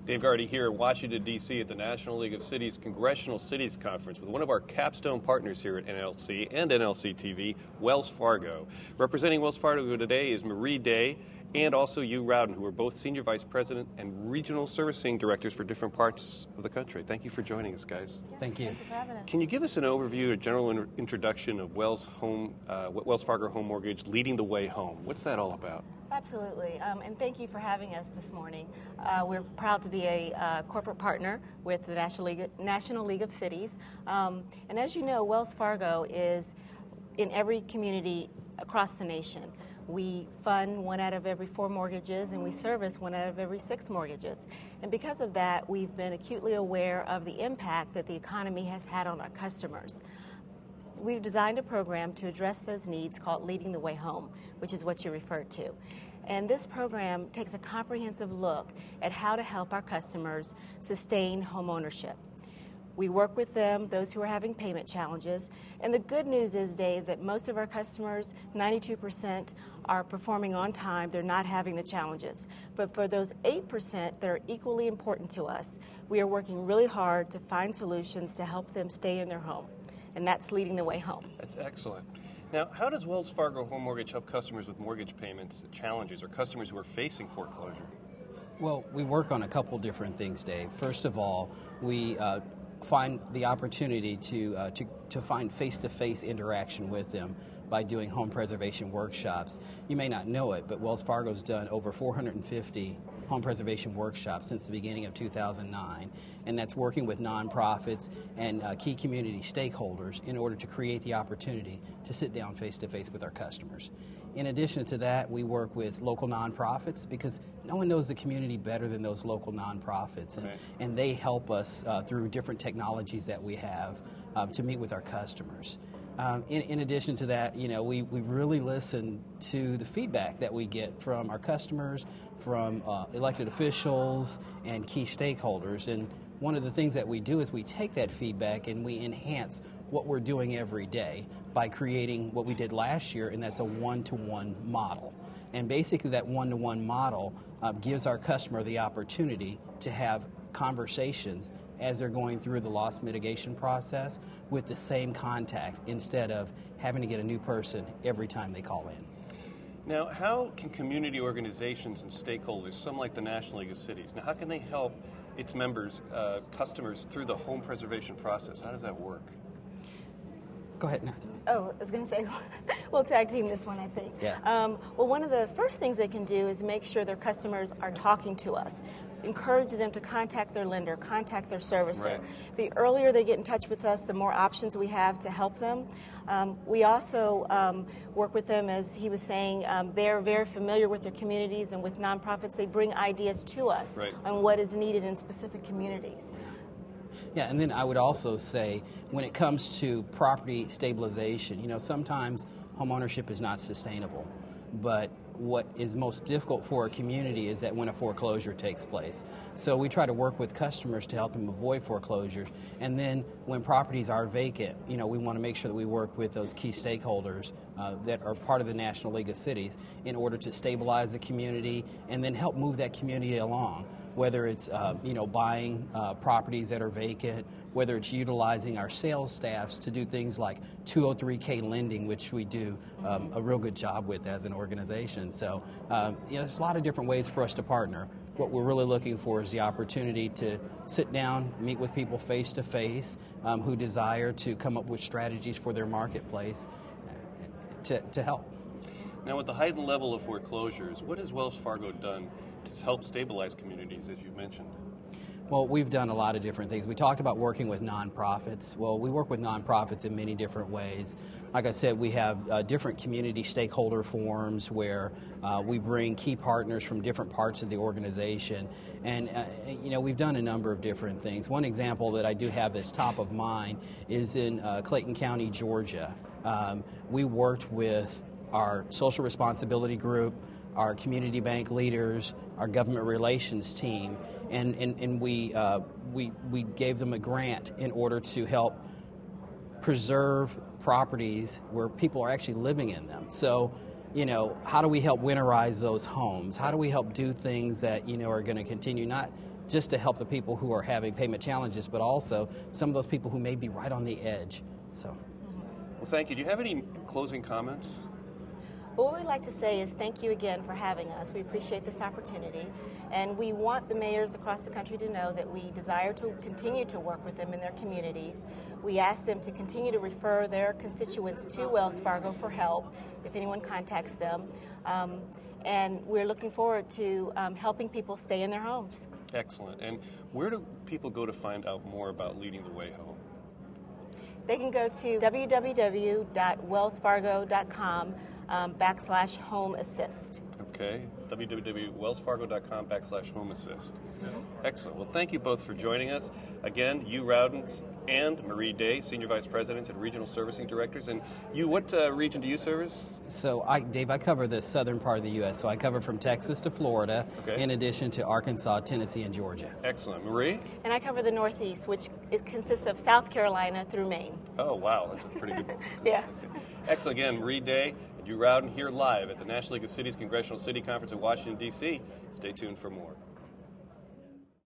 Dave Gardy here in Washington, D.C. at the National League of Cities Congressional Cities Conference with one of our capstone partners here at NLC and NLC TV, Wells Fargo. Representing Wells Fargo today is Marie Day and also Hugh, Rowden, who are both Senior Vice President and Regional Servicing Directors for different parts of the country. Thank you for joining us, guys. Yes, thank you. Thank you for having us. Can you give us an overview, a general introduction of Wells Fargo Home Mortgage, Leading the Way Home? What's that all about? Absolutely, and thank you for having us this morning. We're proud to be a corporate partner with the National League of Cities. And as you know, Wells Fargo is in every community across the nation. We fund 1 out of every 4 mortgages, and we service 1 out of every 6 mortgages. And because of that, we've been acutely aware of the impact that the economy has had on our customers. We've designed a program to address those needs called Leading the Way Home, which is what you referred to. And this program takes a comprehensive look at how to help our customers sustain home ownership. We work with them, those who are having payment challenges. And the good news is, Dave, that most of our customers, 92%, are performing on time. They're not having the challenges. But for those 8% that are equally important to us, we are working really hard to find solutions to help them stay in their home. And that's leading the way home. That's excellent. Now, how does Wells Fargo Home Mortgage help customers with mortgage payments challenges or customers who are facing foreclosure? Well, we work on a couple different things, Dave. First of all, we find the opportunity to find face-to-face interaction with them by doing home preservation workshops. You may not know it, but Wells Fargo's done over 450 home preservation workshops since the beginning of 2009, and that's working with nonprofits and key community stakeholders in order to create the opportunity to sit down face-to-face with our customers. In addition to that, we work with local nonprofits because no one knows the community better than those local nonprofits, and they help us through different technologies that we have to meet with our customers. In addition to that, we really listen to the feedback that we get from our customers, from elected officials, and key stakeholders. And one of the things that we do is we take that feedback and we enhance what we're doing every day by creating what we did last year, and that's a one-to-one model. And basically that one-to-one model gives our customer the opportunity to have conversations as they're going through the loss mitigation process with the same contact instead of having to get a new person every time they call in. Now, how can community organizations and stakeholders, some like the National League of Cities, now how can they help its members, customers, through the home preservation process? How does that work? Go ahead, Nathan. Oh, I was going to say, we'll tag team this one, I think. Yeah. Well, one of the first things they can do is make sure their customers are talking to us. Encourage them to contact their lender, contact their servicer. Right. The earlier they get in touch with us, the more options we have to help them. We also work with them, as he was saying, they're very familiar with their communities, and with nonprofits, they bring ideas to us on what is needed in specific communities. Yeah, and then I would also say, when it comes to property stabilization, sometimes home ownership is not sustainable. But what is most difficult for a community is that when a foreclosure takes place. So we try to work with customers to help them avoid foreclosures. And then when properties are vacant, we want to make sure that we work with those key stakeholders that are part of the National League of Cities in order to stabilize the community and then help move that community along. Whether it's buying properties that are vacant, whether it's utilizing our sales staffs to do things like 203K lending, which we do a real good job with as an organization. So there's a lot of different ways for us to partner. What we're really looking for is the opportunity to sit down, meet with people face to face who desire to come up with strategies for their marketplace to help. Now, with the heightened level of foreclosures, what has Wells Fargo done to help stabilize communities, as you've mentioned? Well, we've done a lot of different things. We talked about working with nonprofits. Well, we work with nonprofits in many different ways. Like I said, we have different community stakeholder forums where we bring key partners from different parts of the organization. And, we've done a number of different things. One example that I do have that's top of mind is in Clayton County, Georgia. We worked with our social responsibility group, our community bank leaders, our government relations team, and we gave them a grant in order to help preserve properties where people are actually living in them. So, how do we help winterize those homes? How do we help do things that, are going to continue not just to help the people who are having payment challenges, but also some of those people who may be right on the edge. So, well, thank you. Do you have any closing comments? Well, what we'd like to say is thank you again for having us. We appreciate this opportunity, and we want the mayors across the country to know that we desire to continue to work with them in their communities. We ask them to continue to refer their constituents to Wells Fargo for help if anyone contacts them, and we're looking forward to helping people stay in their homes. Excellent. And where do people go to find out more about Leading the Way Home? They can go to www.wellsfargo.com /home assist. Okay, www.wellsfargo.com/home assist. Excellent. Well, thank you both for joining us. Again, Hugh Rowden and Marie Day, Senior Vice Presidents and Regional Servicing Directors. And you, what region do you service? So, Dave, I cover the southern part of the U.S., so I cover from Texas to Florida, in addition to Arkansas, Tennessee, and Georgia. Excellent. Marie? And I cover the Northeast, which it consists of South Carolina through Maine. Oh, wow. That's a pretty good Yeah. Excellent. Again, Marie Day and Hugh Rowden here live at the National League of Cities Congressional City Conference in Washington, D.C. Stay tuned for more.